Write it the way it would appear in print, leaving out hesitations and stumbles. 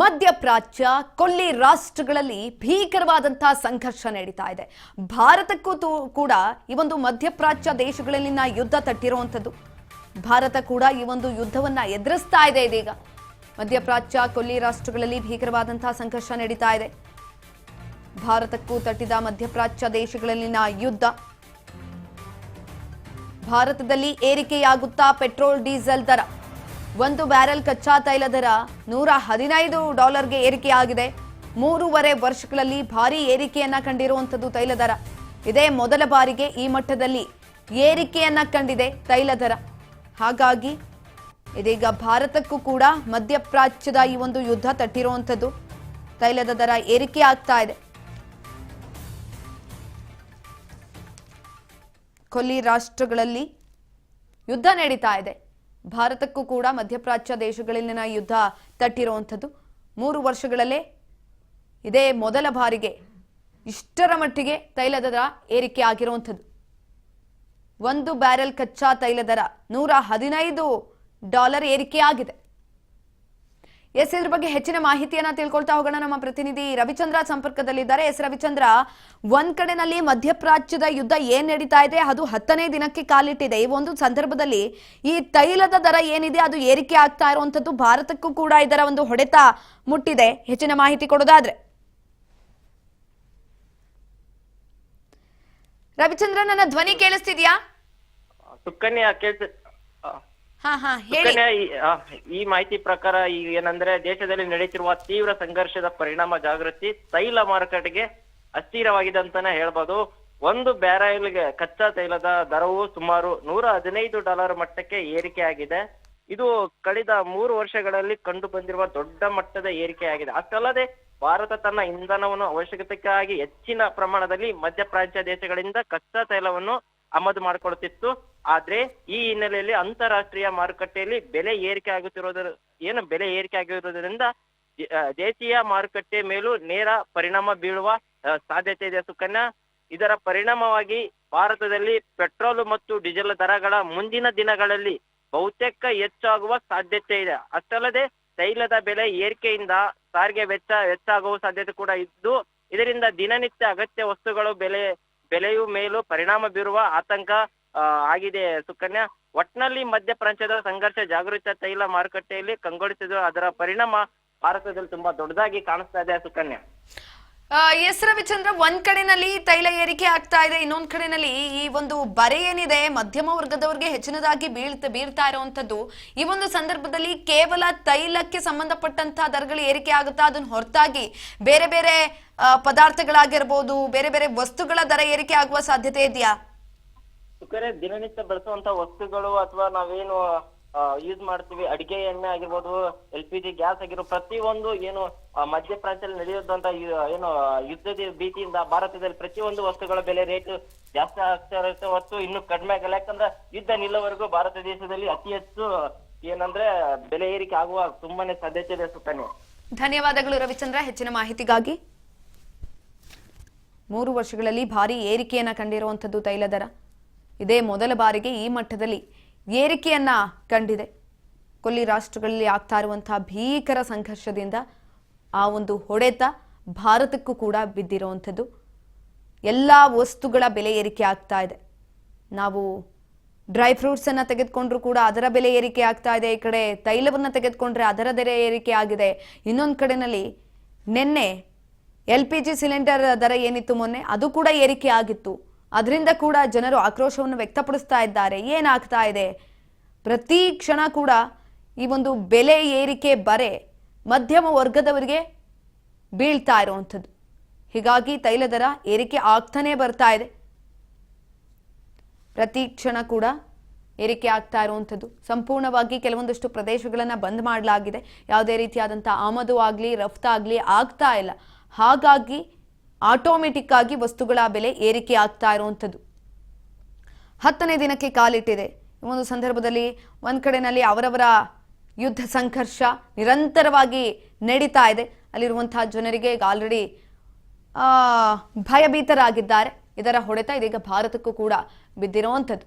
ಮಧ್ಯಪ್ರಾಚ್ಯ ಕೊಲ್ಲಿ ರಾಷ್ಟ್ರಗಳಲ್ಲಿ ಭೀಕರವಾದಂತಹ ಸಂಘರ್ಷ ನಡೀತಾ ಇದೆ. ಭಾರತಕ್ಕೂ ಕೂಡ ಈ ಒಂದು ಮಧ್ಯಪ್ರಾಚ್ಯ ದೇಶಗಳಲ್ಲಿನ ಯುದ್ಧ ತಟ್ಟಿರುವಂತದ್ದು. ಭಾರತ ಕೂಡ ಈ ಒಂದು ಯುದ್ಧವನ್ನ ಎದುರಿಸ್ತಾ ಇದೆ. ಇದೀಗ ಮಧ್ಯಪ್ರಾಚ್ಯ ಕೊಲ್ಲಿ ರಾಷ್ಟ್ರಗಳಲ್ಲಿ ಭೀಕರವಾದಂತಹ ಸಂಘರ್ಷ ನಡೀತಾ ಇದೆ. ಭಾರತಕ್ಕೂ ತಟ್ಟಿದ ಮಧ್ಯಪ್ರಾಚ್ಯ ದೇಶಗಳಲ್ಲಿನ ಯುದ್ಧ. ಭಾರತದಲ್ಲಿ ಏರಿಕೆಯಾಗುತ್ತಾ ಪೆಟ್ರೋಲ್ ಡೀಸೆಲ್ ದರ. 1 ಬ್ಯಾರೆಲ್ ಕಚ್ಚಾ ತೈಲ ದರ $115ಗೆ ಏರಿಕೆಯಾಗಿದೆ. 3.5 ವರ್ಷಗಳಲ್ಲಿ ಭಾರಿ ಏರಿಕೆಯನ್ನ ಕಂಡಿರುವಂತದ್ದು ತೈಲ ದರ. ಇದೇ ಮೊದಲ ಬಾರಿಗೆ ಈ ಮಟ್ಟದಲ್ಲಿ ಏರಿಕೆಯನ್ನ ಕಂಡಿದೆ ತೈಲ ದರ. ಹಾಗಾಗಿ ಇದೀಗ ಭಾರತಕ್ಕೂ ಕೂಡ ಮಧ್ಯಪ್ರಾಚ್ಯದ ಈ ಒಂದು ಯುದ್ಧ ತಟ್ಟಿರುವಂತದ್ದು. ತೈಲದ ದರ ಏರಿಕೆ ಆಗ್ತಾ ಇದೆ. ಕೊಲ್ಲಿ ರಾಷ್ಟ್ರಗಳಲ್ಲಿ ಯುದ್ಧ ನಡೀತಾ ಇದೆ. ಭಾರತಕ್ಕೂ ಕೂಡ ಮಧ್ಯಪ್ರಾಚ್ಯ ದೇಶಗಳಲ್ಲಿನ ಯುದ್ಧ ತಟ್ಟಿರುವಂಥದ್ದು. 3 ವರ್ಷಗಳಲ್ಲೇ ಇದೇ ಮೊದಲ ಬಾರಿಗೆ ಇಷ್ಟರ ಮಟ್ಟಿಗೆ ತೈಲದ ದರ ಏರಿಕೆ ಆಗಿರುವಂಥದ್ದು. 1 ಬ್ಯಾರೆಲ್ ಕಚ್ಚಾ ತೈಲ ದರ $115 ಏರಿಕೆಯಾಗಿದೆ. ಇದ್ರ ಬಗ್ಗೆ ಹೆಚ್ಚಿನ ಮಾಹಿತಿಯನ್ನ ತಿಳ್ಕೊಳ್ತಾ ಹೋಗೋಣ. ನಮ್ಮ ಪ್ರತಿನಿಧಿ ರವಿಚಂದ್ರ ಸಂಪರ್ಕದಲ್ಲಿದ್ದಾರೆ. ರವಿಚಂದ್ರ, ಒಂದ್ ಕಡೆನಲ್ಲಿ ಮಧ್ಯಪ್ರಾಚ್ಯದ ಯುದ್ಧ ಏನ್ ನಡೀತಾ ಇದೆ, ಅದು 10ನೇ ದಿನಕ್ಕೆ ಕಾಲಿಟ್ಟಿದೆ. ಈ ಒಂದು ಸಂದರ್ಭದಲ್ಲಿ ಈ ತೈಲದ ದರ ಏನಿದೆ ಅದು ಏರಿಕೆ ಆಗ್ತಾ ಇರುವಂತದ್ದು. ಭಾರತಕ್ಕೂ ಕೂಡ ಇದರ ಒಂದು ಹೊಡೆತ ಮುಟ್ಟಿದೆ. ಹೆಚ್ಚಿನ ಮಾಹಿತಿ ಕೊಡೋದಾದ್ರೆ ರವಿಚಂದ್ರ, ನನ್ನ ಧ್ವನಿ ಕೇಳಿಸ್ತಿದ್ಯಾ? ಸುಕನ್ಯಾ ಈ ಮಾಹಿತಿ ಪ್ರಕಾರ ಈಗ ಏನಂದ್ರೆ ದೇಶದಲ್ಲಿ ನಡೆಯುತ್ತಿರುವ ತೀವ್ರ ಸಂಘರ್ಷದ ಪರಿಣಾಮ ಜಾಗೃತಿ ತೈಲ ಮಾರುಕಟ್ಟೆಗೆ ಅಸ್ಥಿರವಾಗಿದೆ ಅಂತಾನೆ ಹೇಳ್ಬೋದು. 1 ಬ್ಯಾರೆಲ್ಗೆ ಕಚ್ಚಾ ತೈಲದ ದರವು ಸುಮಾರು $115 ಮಟ್ಟಕ್ಕೆ ಏರಿಕೆಯಾಗಿದೆ. ಇದು ಕಳೆದ 3 ವರ್ಷಗಳಲ್ಲಿ ಕಂಡು ಬಂದಿರುವ ದೊಡ್ಡ ಮಟ್ಟದ ಏರಿಕೆಯಾಗಿದೆ. ಅಷ್ಟಲ್ಲದೆ ಭಾರತ ತನ್ನ ಇಂಧನವನ್ನು ಅವಶ್ಯಕತೆಗಾಗಿ ಹೆಚ್ಚಿನ ಪ್ರಮಾಣದಲ್ಲಿ ಮಧ್ಯಪ್ರಾಚ್ಯ ದೇಶಗಳಿಂದ ಕಚ್ಚಾ ತೈಲವನ್ನು ಆಮದು ಮಾಡಿಕೊಳ್ಳುತ್ತಿತ್ತು. ಆದ್ರೆ ಈ ಹಿನ್ನೆಲೆಯಲ್ಲಿ ಅಂತಾರಾಷ್ಟ್ರೀಯ ಮಾರುಕಟ್ಟೆಯಲ್ಲಿ ಬೆಲೆ ಏರಿಕೆ ಆಗಿರುವುದರಿಂದ ದೇಶೀಯ ಮಾರುಕಟ್ಟೆ ಮೇಲೂ ನೇರ ಪರಿಣಾಮ ಬೀಳುವ ಸಾಧ್ಯತೆ ಇದೆ ಸುಕನ್ಯಾ. ಇದರ ಪರಿಣಾಮವಾಗಿ ಭಾರತದಲ್ಲಿ ಪೆಟ್ರೋಲ್ ಮತ್ತು ಡೀಸೆಲ್ ದರಗಳ ಮುಂದಿನ ದಿನಗಳಲ್ಲಿ ಬಹುತೇಕ ಹೆಚ್ಚಾಗುವ ಸಾಧ್ಯತೆ ಇದೆ. ಅಷ್ಟಲ್ಲದೆ ತೈಲದ ಬೆಲೆ ಏರಿಕೆಯಿಂದ ಸಾರಿಗೆ ವೆಚ್ಚ ಹೆಚ್ಚಾಗುವ ಸಾಧ್ಯತೆ ಕೂಡ ಇದ್ದು, ಇದರಿಂದ ದಿನನಿತ್ಯ ಅಗತ್ಯ ವಸ್ತುಗಳು ಬೆಲೆಯು ಮೇಲೂ ಪರಿಣಾಮ ಬೀರುವ ಆತಂಕ ಆಗಿದೆ ಸುಕನ್ಯಾ. ಒಟ್ನಲ್ಲಿ ಮಧ್ಯಪ್ರಾಚ್ಯದ ಸಂಘರ್ಷ ಜಾಗೃತ ತೈಲ ಮಾರುಕಟ್ಟೆಯಲ್ಲಿ ಕಂಗೊಳಿಸಿದ ಅದರ ಪರಿಣಾಮ ಭಾರತದಲ್ಲಿ ತುಂಬಾ ದೊಡ್ಡದಾಗಿ ಕಾಣಿಸ್ತಾ ಇದೆ ಸುಕನ್ಯಾ. ರವಿಚಂದ್ರ, ಒಂದ್ ಕಡೆನಲ್ಲಿ ತೈಲ ಏರಿಕೆ ಆಗ್ತಾ ಇದೆ, ಇನ್ನೊಂದ್ ಕಡೆನಲ್ಲಿ ಈ ಒಂದು ಬರೆ ಏನಿದೆ ಮಧ್ಯಮ ವರ್ಗದವರಿಗೆ ಹೆಚ್ಚಿನದಾಗಿ ಬೀಳ್ತಾ ಇರುವಂತದ್ದು. ಈ ಒಂದು ಸಂದರ್ಭದಲ್ಲಿ ಕೇವಲ ತೈಲಕ್ಕೆ ಸಂಬಂಧಪಟ್ಟಂತಹ ದರಗಳು ಏರಿಕೆ ಆಗುತ್ತಾ, ಅದನ್ನ ಹೊರತಾಗಿ ಬೇರೆ ಬೇರೆ ಪದಾರ್ಥಗಳಾಗಿರ್ಬೋದು, ಬೇರೆ ಬೇರೆ ವಸ್ತುಗಳ ದರ ಏರಿಕೆ ಆಗುವ ಸಾಧ್ಯತೆ ಇದೆಯಾ? ದಿನನಿತ್ಯ ಬಳಸುವಂತ ವಸ್ತುಗಳು ಅಥವಾ ನಾವೇನು ಯೂಸ್ ಮಾಡ್ತೀವಿ, ಅಡಿಗೆ ಎಣ್ಣೆ ಆಗಿರ್ಬೋದು, LPG ಗ್ಯಾಸ್ ಆಗಿರೋ ಪ್ರತಿಯೊಂದು ಏನು ಮಧ್ಯಪ್ರಾಚ್ಯದಲ್ಲಿ ನಡೆಯುವಂತ ಏನು ಯುದ್ಧದ ಭೀತಿಯಿಂದ ಭಾರತದಲ್ಲಿ ಪ್ರತಿಯೊಂದು ವಸ್ತುಗಳ ಬೆಲೆ ರೇಟ್ ಜಾಸ್ತಿ ಆಗ್ತಾ ಇರುತ್ತೆ ಹೊತ್ತು ಇನ್ನು ಕಡಿಮೆ ಆಗಲ್ಲ. ಯಾಕಂದ್ರೆ ಯುದ್ಧ ನಿಲ್ಲವರೆಗೂ ಭಾರತ ದೇಶದಲ್ಲಿ ಅತಿ ಹೆಚ್ಚು ಏನಂದ್ರೆ ಬೆಲೆ ಏರಿಕೆ ಆಗುವ ತುಂಬಾನೇ ಸಾಧ್ಯತೆ ಇದೆ ಸುಕನ್ಯಾ. ಧನ್ಯವಾದಗಳು ರವಿಚಂದ್ರ ಹೆಚ್ಚಿನ ಮಾಹಿತಿಗಾಗಿ. 3 ವರ್ಷಗಳಲ್ಲಿ ಭಾರಿ ಏರಿಕೆಯನ್ನ ಕಂಡಿರುವಂತದ್ದು ತೈಲ ದರ. ಇದೇ ಮೊದಲ ಬಾರಿಗೆ ಈ ಮಟ್ಟದಲ್ಲಿ ಏರಿಕೆಯನ್ನ ಕಂಡಿದೆ. ಕೊಲ್ಲಿ ರಾಷ್ಟ್ರಗಳಲ್ಲಿ ಆಗ್ತಾ ಇರುವಂತಹ ಭೀಕರ ಸಂಘರ್ಷದಿಂದ ಆ ಒಂದು ಹೊಡೆತ ಭಾರತಕ್ಕೂ ಕೂಡ ಬಿದ್ದಿರುವಂಥದ್ದು. ಎಲ್ಲ ವಸ್ತುಗಳ ಬೆಲೆ ಏರಿಕೆ ಆಗ್ತಾ ಇದೆ. ನಾವು ಡ್ರೈ ಫ್ರೂಟ್ಸ್ ಅನ್ನ ತೆಗೆದುಕೊಂಡ್ರು ಕೂಡ ಅದರ ಬೆಲೆ ಏರಿಕೆ ಆಗ್ತಾ ಇದೆ. ಈ ಕಡೆ ತೈಲವನ್ನ ತೆಗೆದುಕೊಂಡ್ರೆ ಅದರ ದರ ಏರಿಕೆ ಆಗಿದೆ. ಇನ್ನೊಂದು ಕಡೆನಲ್ಲಿ ನಿನ್ನೆ LPG ಸಿಲಿಂಡರ್ ದರ ಏನಿತ್ತು ಮೊನ್ನೆ, ಅದು ಕೂಡ ಏರಿಕೆ ಆಗಿತ್ತು. ಅದರಿಂದ ಕೂಡ ಜನರು ಆಕ್ರೋಶವನ್ನು ವ್ಯಕ್ತಪಡಿಸ್ತಾ ಇದ್ದಾರೆ. ಏನಾಗ್ತಾ ಇದೆ, ಪ್ರತಿ ಕ್ಷಣ ಕೂಡ ಈ ಒಂದು ಬೆಲೆ ಏರಿಕೆ ಬರೆ ಮಧ್ಯಮ ವರ್ಗದವರಿಗೆ ಬೀಳ್ತಾ ಇರುವಂಥದ್ದು. ಹೀಗಾಗಿ ತೈಲ ದರ ಏರಿಕೆ ಆಗ್ತಾನೆ ಬರ್ತಾ ಇದೆ. ಪ್ರತಿ ಕ್ಷಣ ಕೂಡ ಏರಿಕೆ ಆಗ್ತಾ ಇರುವಂಥದ್ದು. ಸಂಪೂರ್ಣವಾಗಿ ಕೆಲವೊಂದಷ್ಟು ಪ್ರದೇಶಗಳನ್ನು ಬಂದ್ ಮಾಡಲಾಗಿದೆ. ಯಾವುದೇ ರೀತಿಯಾದಂಥ ಆಮದು ಆಗಲಿ ರಫ್ತಾಗಲಿ ಆಗ್ತಾ ಇಲ್ಲ. ಹಾಗಾಗಿ ಆಟೋಮೆಟಿಕ್ ಆಗಿ ವಸ್ತುಗಳ ಬೆಲೆ ಏರಿಕೆ ಆಗ್ತಾ ಇರುವಂಥದ್ದು 10ನೇ ದಿನಕ್ಕೆ ಕಾಲಿಟ್ಟಿದೆ. ಈ ಒಂದು ಸಂದರ್ಭದಲ್ಲಿ ಒಂದ್ ಕಡೆನಲ್ಲಿ ಅವರವರ ಯುದ್ಧ ಸಂಘರ್ಷ ನಿರಂತರವಾಗಿ ನಡೀತಾ ಇದೆ. ಅಲ್ಲಿರುವಂತಹ ಜನರಿಗೆ ಆಲ್ರೆಡಿ ಭಯಭೀತರಾಗಿದ್ದಾರೆ. ಇದರ ಹೊಡೆತ ಇದೀಗ ಭಾರತಕ್ಕೂ ಕೂಡ ಬಿದ್ದಿರುವಂಥದ್ದು.